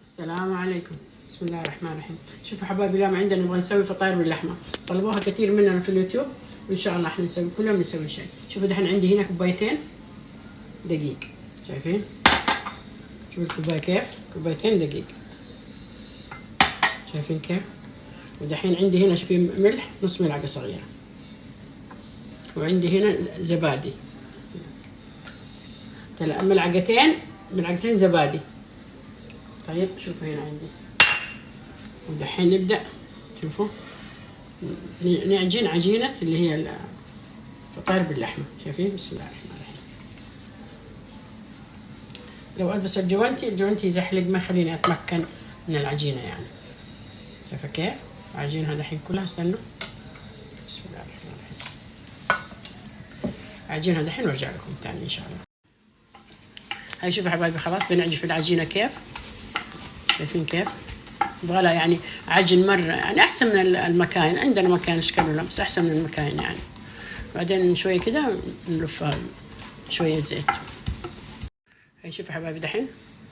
السلام عليكم. بسم الله الرحمن الرحيم. شوفوا حبايبي، اليوم عندنا نبغى نسوي فطاير باللحمه. طلبوها كثير مننا في اليوتيوب، وان شاء الله احنا نسوي كل يوم نسوي شيء. شوفوا دحين عندي هنا كوبايتين دقيق، شايفين؟ شوفوا الكوبايه كيف؟ كوبايتين دقيق، شايفين كيف؟ ودحين عندي هنا شوفي ملح نص ملعقه صغيره، وعندي هنا زبادي ملعقتين زبادي. طيب شوفوا هنا عندي، ودحين نبدأ. شوفوا نعجن عجينة اللي هي الفطاير باللحمة، شايفين؟ بسم الله الرحمن الرحيم. لو ألبس الجوانتي يزحلق، ما يخليني أتمكن من العجينة يعني. شايفة كيف؟ عجينها دحين كلها، استنوا. بسم الله الرحمن الرحيم. عجينها دحين وارجع لكم تاني إن شاء الله. هاي شوفوا حبايبي، خلاص بنعجن العجينة كيف؟ شايفين كيف؟ يبغالها يعني عجن مرة، يعني أحسن من المكاين. عندنا مكاين شكله بس أحسن من المكاين يعني. بعدين شوية كده نلفها شوية زيت. هاي شوفوا حبايبي دحين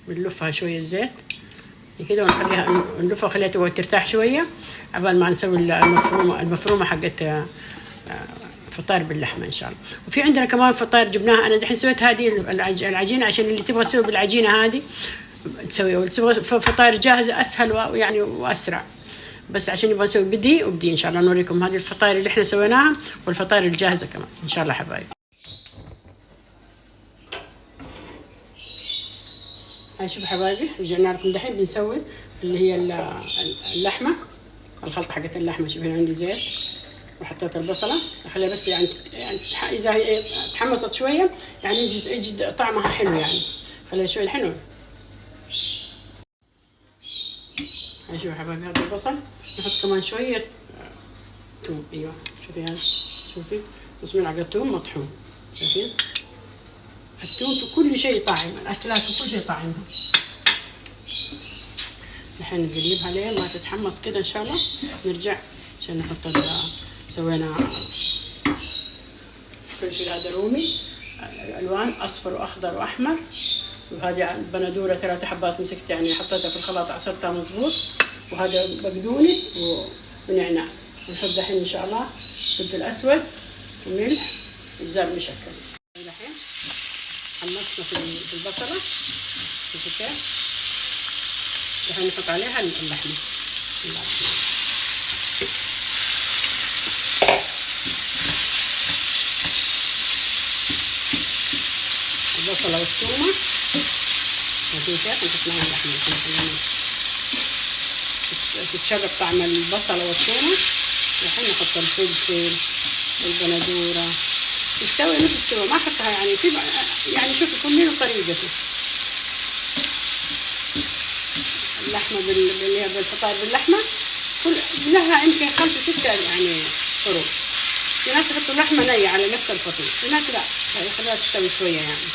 بنلفها شوية زيت كده، ونخليها نلفها وخليها تقعد ترتاح شوية عبال ما نسوي المفرومة حقت فطاير باللحمة إن شاء الله. وفي عندنا كمان فطاير جبناها. أنا دحين سويت هذه العجينة عشان اللي تبغى تسوي بالعجينة هذه تسوي، وتسوي فطاير جاهزة أسهل ويعني وأسرع. بس عشان نبغى نسوي بدي إن شاء الله نوريكم هذه الفطاير اللي إحنا سويناها والفطاير الجاهزة كمان إن شاء الله حبايب. هاي شوفوا حبايبي، رجعنا لكم دحين بنسوي اللي هي اللحمة، الخلطة حقت اللحمة. شوفوا عندي زيت، وحطيت البصلة أخليها بس يعني إذا هي تحمصت شوية يعني يجي طعمها حلو يعني. خليها شوية حلو. هاي شوفوا حبايبي هذا البصل، نحط كمان شوية توم. ايوه شوفي هذا، شوفي نص ملعقة توم مطحون. شايفين؟ التوم في كل شيء طعم، الأكلات في كل شيء طعمها. الحين نقلبها لين ما تتحمص كده إن شاء الله. نرجع عشان نحط سوينا فلفل هذا رومي ألوان أصفر وأخضر وأحمر، وهذه بندورة 3 حبات مسكت يعني حطيتها في الخلاط عصرتها مظبوط، وهذا بقدونس ونعناع. ونحط دحين ان شاء الله فلفل اسود وملح وبزار مشكل. دحين حمصنا في البصله، شوفوا كيف. دحين نحط عليها اللحمه. بسم الله الرحمن الرحيم. البصله والثومه شايفين كيف؟ نحط معاها اللحمه تتشرب طعم البصله والثومه. الحين نحط الفلفل والبندوره، تستوي مش تستوي، ما احطها يعني في يعني شوفوا كل طريقته. اللحمه اللي هي بالفطاير باللحمه كل لها يمكن 5 6 يعني طرق. في ناس يحطوا اللحمه نيه على نفس الفطير، في ناس لا يخليها تستوي شويه يعني.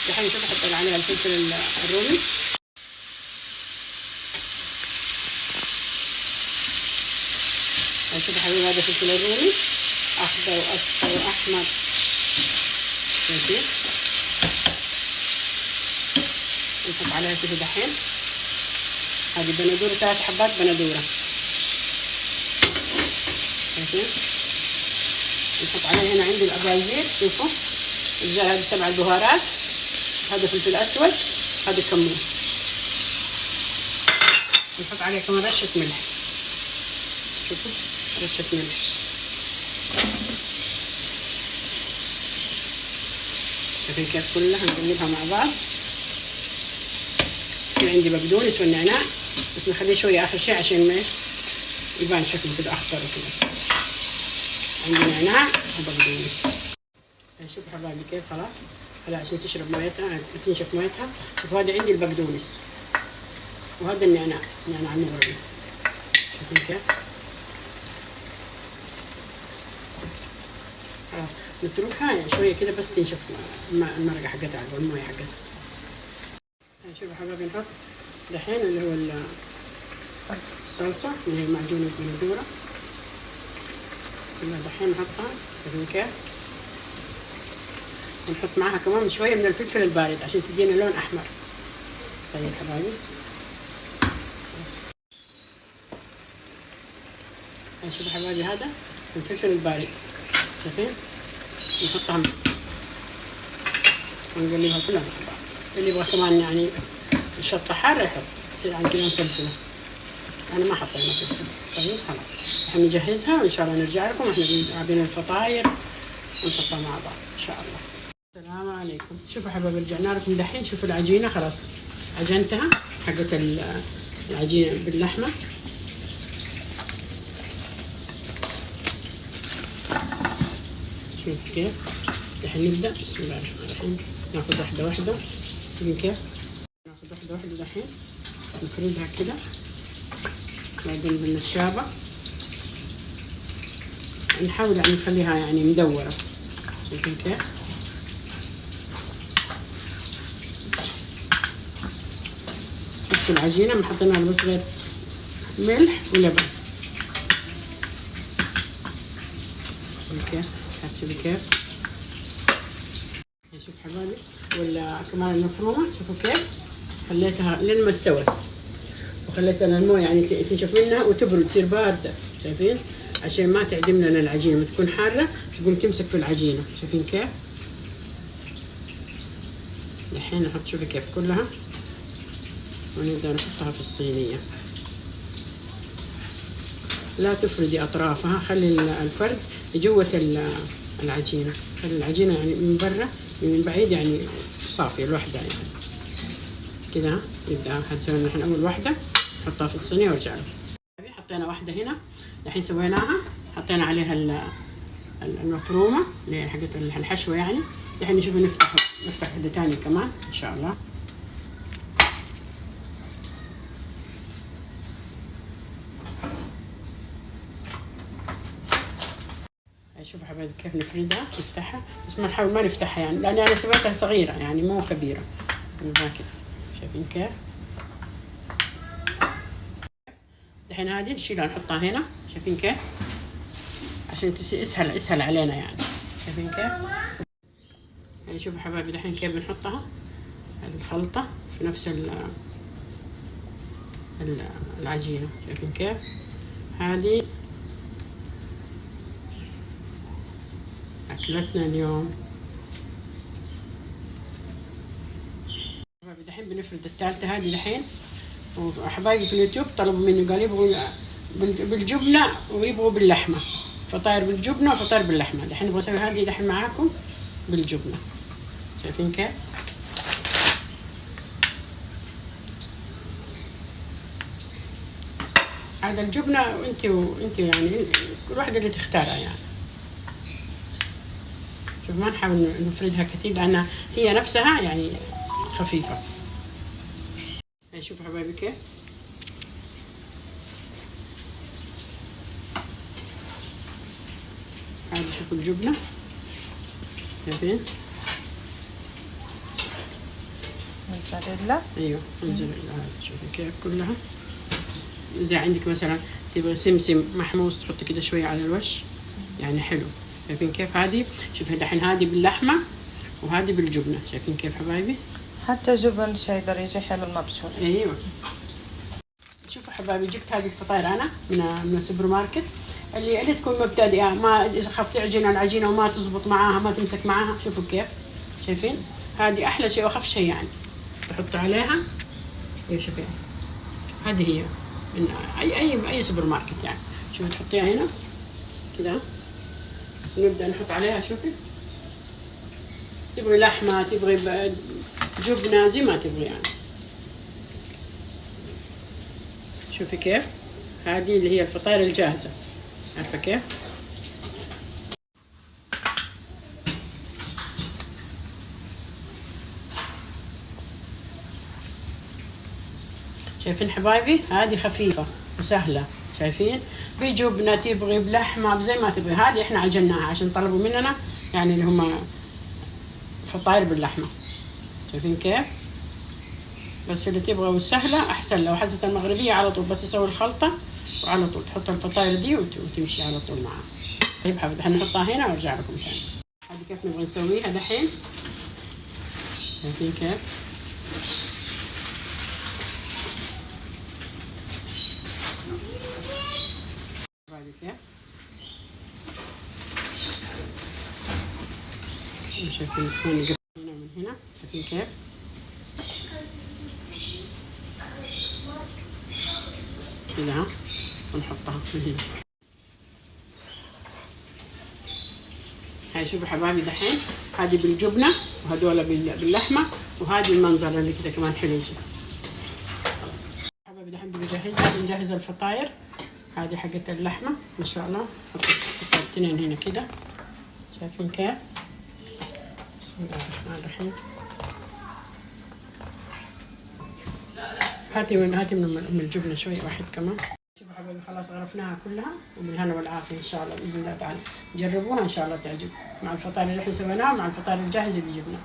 الحين شوفوا احط عليها الفلفل الرومي. شوفوا حبيبي هذا فلفل الرومي اخضر واصفر واحمر، شايفين؟ نحط عليها كده دحين هذه بندوره 3 حبات بندوره، شايفين؟ نحط عليها هنا عندي الابازير، شوفوا هذه 7 بهارات، هذا فلفل اسود، هذا كمون. نحط عليها كمان رشه ملح، شوفوا رشة ملح. شايفين كيف؟ كلها نقلبها مع بعض. في عندي بقدونس والنعناع بس نخليه شوية آخر شيء عشان ما يبان شكله كده أخضر وكده. عندي نعناع وبقدونس. شوفوا حبايبي كيف خلاص هلا عشان تشرب ميتها تنشف ميتها. شوفوا هذا عندي البقدونس وهذا النعناع المغربي، شايفين كيف؟ نتركها يعني شويه كده بس تنشف المرقه حقتها او المويه حقتها. شوفوا حبايبي نحط دحين اللي هو الصلصه اللي هي معجون البندوره. دحين نحطها، شايفين كيف؟ ونحط معاها كمان شويه من الفلفل البارد عشان تدينا لون احمر. طيب حبايبي شوفوا حبايبي هذا الفلفل البارد، شايفين؟ نحطها ونقلبها كلها مع بعض. اللي يبغى كمان يعني الشطة حارة يحط، يصير عندنا مفلفلة. أنا ما حطينا فلفل. طيب خلاص احنا نجهزها وإن شاء الله نرجع لكم احنا عاملين الفطاير ونحطها مع بعض إن شاء الله. السلام عليكم. شوفوا حبايبي رجعنا لكم دحين. شوفوا العجينة خلاص عجنتها، حقت العجينة باللحمة. شوف كيف. دحين نبدأ. بسم الله الرحمن الرحيم. ناخذ واحدة واحدة. شوفين كيف. ناخذ واحدة واحدة دحين نفردها كده، بعدين بالنشابة نحاول يعني نخليها يعني مدورة. شوفين كيف. شفتوا العجينة ما حطينا بس غير ملح ولبن. كيف هتشوفي كيف. شوف حبايبي ولا كمان المفرومة. شوفوا كيف خليتها لين ما استوت، وخليت انا المويه يعني تنشف منها وتبرد تصير بارده. شايفين؟ عشان ما تعدم لنا العجينه، ما تكون حاره تقوم تمسك في العجينه. شايفين كيف؟ الحين نحط شوفي كيف كلها ونبدا نحطها في الصينيه. لا تفردي اطرافها، خلي الفرد جوه العجينه، خلي العجينه يعني من برا من بعيد يعني صافيه لوحدها يعني كده. نبدا هنسوي نحن اول واحده نحطها في الصينيه وارجع لكم. حطينا واحده هنا الحين سويناها، حطينا عليها المفرومه اللي حقت الحشوه يعني. الحين نشوف نفتح واحده ثانيه كمان ان شاء الله. شوفوا حبايبي كيف نفردها نفتحها، بس ما نحاول ما نفتحها يعني لان انا سويتها صغيره يعني مو كبيره كده. شايفين كيف؟ الحين هذه نشيلها نحطها هنا. شايفين كيف؟ عشان اسهل علينا يعني. شايفين كيف؟ يعني شوفوا حبايبي الحين كيف بنحطها هذه الخلطة في نفس العجينة. شايفين كيف؟ هذه أكلتنا اليوم. حبايبي الحين بنفرد الثالثة هذه الحين. وحبايبي في اليوتيوب طلبوا مني قالوا يبغوا بالجبنة ويبغوا باللحمة، فطاير بالجبنة وفطاير باللحمة. الحين نبغى نسوي هذه الحين معاكم بالجبنة. شايفين كيف؟ هذا الجبنة وانت يعني كل واحدة اللي تختارها يعني. شوف ما نحاول نفردها كثير لأنها هي نفسها يعني خفيفة. شوفوا حبايبي كيف. هذا شوفوا الجبنة. شايفين؟ موتزاريلا. ايوه موتزاريلا. شوفي كيف كلها. اذا عندك مثلا تبغى سمسم محموس تحطي كده شويه على الوش يعني حلو. شايفين كيف؟ هذه شوفي الحين هذه باللحمه وهذه بالجبنه. شايفين كيف حبايبي؟ حتى جبن شيدر يجي حلو المبشور. ايوه. شوفوا حبايبي جبت هذه الفطاير انا من السوبر ماركت. اللي تكون مبتدئه ما اذا خفت تعجن العجينه وما تزبط معاها ما تمسك معاها. شوفوا كيف. شايفين؟ هذه احلى شيء واخف شيء يعني تحط عليها. شوفي هذه هي من اي سوبر ماركت يعني. شوفي تحطيها هنا كده ونبدا نحط عليها. شوفي تبغي لحمه تبغي جبنه زي ما تبغي يعني. شوفي كيف. هذه اللي هي الفطاير الجاهزه، عارفه كيف؟ شايفين حبايبي؟ هذه خفيفة وسهلة. شايفين؟ بجبنة تبغي بلحمة زي ما تبغي. هذه احنا عجناها عشان طلبوا مننا يعني اللي هم فطاير باللحمة. شايفين كيف؟ بس اللي تبغى سهلة أحسن. لو حسيت المغربية على طول بس تسوي الخلطة وعلى طول تحط الفطاير دي وتمشي على طول معاها. طيب حبيبي هنحطها هنا وارجع لكم ثاني. هذه كيف نبغى نسويها دحين. شايفين كيف؟ كيف شايفين وين هنا ومن هنا، شايفين كيف؟ كذا ها، ونحطها من هنا. هاي شوفوا حبايبي دحين، هذه بالجبنة وهذول باللحمة، وهذه المنظر اللي كذا كمان حلو جدا. حبايبي دحين بنجهز الفطاير. هذه حقت اللحمة ما شاء الله، نحط الفطايرتين هنا كذا، شايفين كيف؟ بسم الله الرحمن الرحيم. هاتي من الجبنة شوي واحد كمان. شوفوا حبايبي خلاص غرفناها كلها، وبالهنا والعافية إن شاء الله بإذن الله تعالى. جربوها إن شاء الله تعجب مع الفطاير اللي احنا سويناها، مع الفطاير الجاهز اللي جبناه.